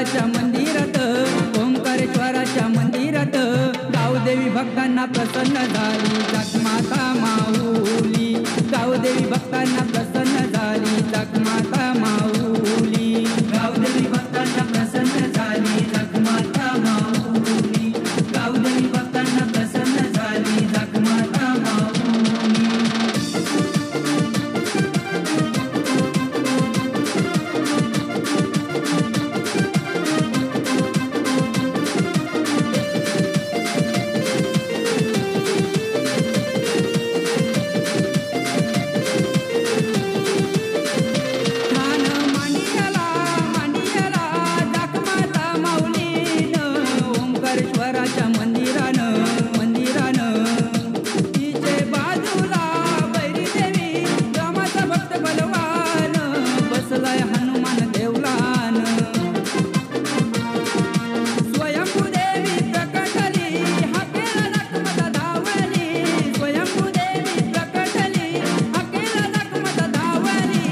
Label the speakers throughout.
Speaker 1: ओंकारेश्वराच्या मंदिरात, ओंकारेश्वराच्या मंदिरात गावदेवी भक्तांना प्रसन्न झाली जगमाता माऊली। गावदेवी भक्तांना प्रसन्न झाली जगमाता माऊली। गावदेवी भक्तांना प्रसन्न झाली जगमाता माऊली। गावदेवी भक्तांना प्रसन्न झाली जगमाता माऊली। ओंकारेश्वराच्या मंदिरानं तिचे बाजूला बैरी देवी रामाचा भक्त बलवान बसलाय हनुमान देवलान। स्वयंभू देवी प्रकटली हाकेला लक्ष्मण धावली। स्वयंभू देवी प्रकटली हाकेला लक्ष्मण धावली।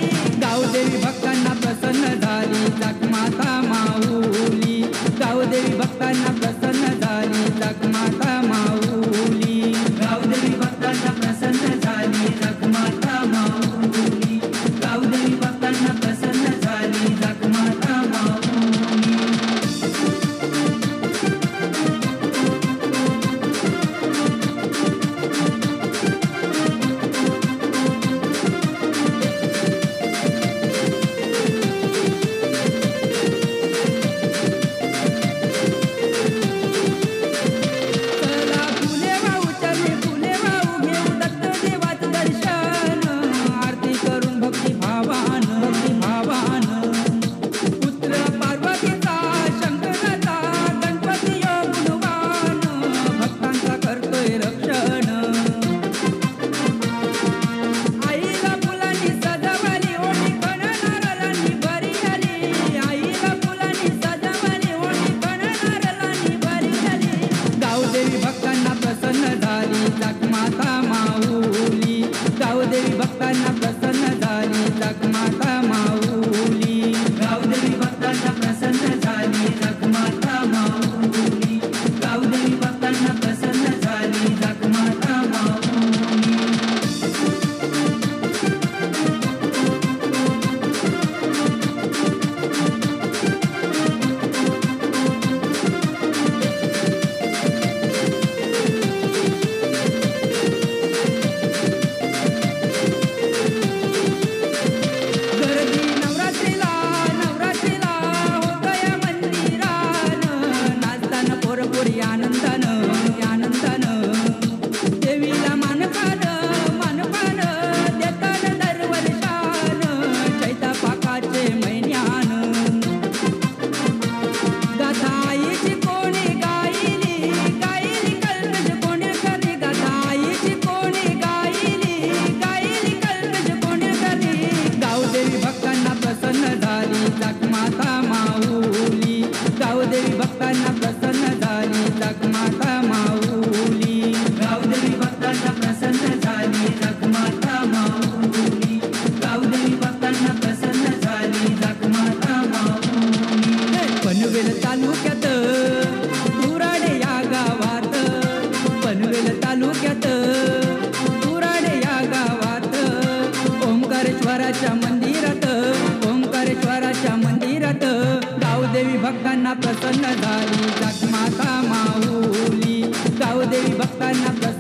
Speaker 1: गावदेवी भक्तांना प्रसन्न झाली जगमाता माऊली। गावदेवी भक्तांना प्रसन्न झाली जगमाता माऊली। गावदेवी भक्तांना प्रसन्न झाली जगमाता माऊली। गावदेवी भक्तांना प्रसन्न झाली जगमाता माऊली। जगमाता माऊली। गावदेवी भक्तांना प्रसन्न झाली जगमाता माऊली। गावदेवी भक्तांना प्रसन्न झाली जगमाता माऊली। गावदेवी भक्तांना प्रसन्न झाली जगमाता माऊली। देवीला मानपान देतात दरवर्षान चैता पाकाचे महिन्यान। गाथा आईची कोणी गायली कल्पज कोणी करी। गाथा आईची कोणी गायली कल्पज कोणी करी। गावदेवी भक्तांना प्रसन्न झाली जगमाता माऊली। गावदेवी भक्तांना प्रसन्न झाली जगमाता माऊली। गावदेवी भक्तांना प्रसन्न झाली जगमाता माऊली। गावदेवी भक्तांना प्रसन्न झाली जगमाता माऊली। पनवेल तालुक्यात तुराडे या गावात, पनवेल तालुक्यात तुराडे या गावात ओंकारेश्वराच्या मंदिरात, ओंकारेश्वराच्या मंदिरात गावदेवी भक्तांना प्रसन्न झाली जगमाता माऊली। गावदेवी भक्तांना प्रसन्न